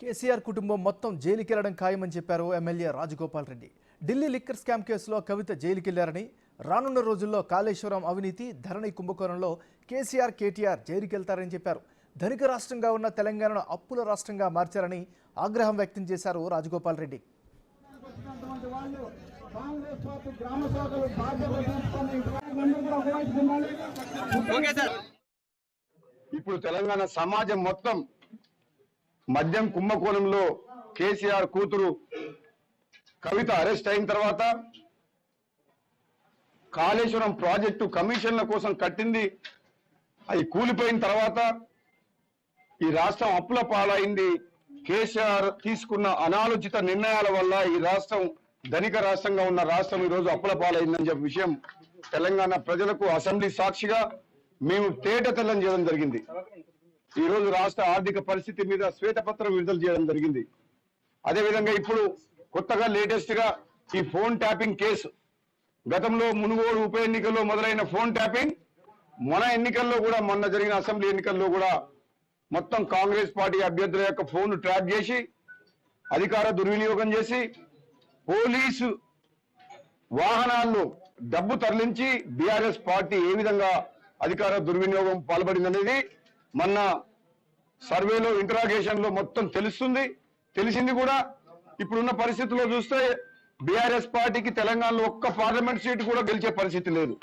కేసీఆర్ కుటుంబం మొత్తం జైలుకెళ్లడం ఖాయమని చెప్పారు MLA Rajagopal Reddy. Delhi liquor scam కేసులో కవిత జైలుకెళ్లారని, రానున్న రోజుల్లో కాళేశ్వరం అవినీతి, ధరణి కుంభకోణంలో కేసీఆర్, కేటీఆర్ జైలుకెళ్తారని చెప్పారు. ధనిక రాష్ట్రంగా ఉన్న తెలంగాణను అప్పుల రాష్ట్రంగా మార్చారని ఆగ్రహం వ్యక్తం చేశారు రాజగోపాల్ రెడ్డి. ఇప్పుడు తెలంగాణ సమాజం మొత్తం మద్యం కుంభకోణంలో కేసీఆర్ కూతురు కవిత అరెస్ట్ అయిన తర్వాత, కాళేశ్వరం ప్రాజెక్టు కమిషన్ల కోసం కట్టింది అది కూలిపోయిన తర్వాత ఈ రాష్ట్రం అప్పుల పాలైంది. కేసీఆర్ తీసుకున్న అనాలోచిత నిర్ణయాల వల్ల ఈ రాష్ట్రం ధనిక రాష్ట్రంగా ఉన్న రాష్ట్రం ఈరోజు అప్పుల పాలైందని చెప్పే విషయం తెలంగాణ ప్రజలకు అసెంబ్లీ సాక్షిగా మేము తేటతెల్లం చేయడం జరిగింది. ఈ రోజు రాష్ట్ర ఆర్థిక పరిస్థితి మీద శ్వేతపత్రం విడుదల చేయడం జరిగింది. అదేవిధంగా ఇప్పుడు కొత్తగా లేటెస్ట్ గా ఈ ఫోన్ ట్యాపింగ్ కేసు, గతంలో మునుగోడు ఉప ఎన్నికల్లో మొదలైన ఫోన్ ట్యాపింగ్ మన ఎన్నికల్లో కూడా, మొన్న జరిగిన అసెంబ్లీ ఎన్నికల్లో కూడా మొత్తం కాంగ్రెస్ పార్టీ అభ్యర్థుల యొక్క ఫోన్ ట్రాప్ చేసి అధికార దుర్వినియోగం చేసి పోలీసు వాహనాల్లో డబ్బు తరలించి బీఆర్ఎస్ పార్టీ ఏ విధంగా అధికార దుర్వినియోగం పాల్పడిందనేది మొన్న సర్వేలో, ఇంటరాగేషన్ లో మొత్తం తెలుస్తుంది. తెలిసింది కూడా. ఇప్పుడున్న పరిస్థితుల్లో చూస్తే బీఆర్ఎస్ పార్టీకి తెలంగాణలో ఒక్క పార్లమెంట్ సీటు కూడా గెలిచే పరిస్థితి లేదు.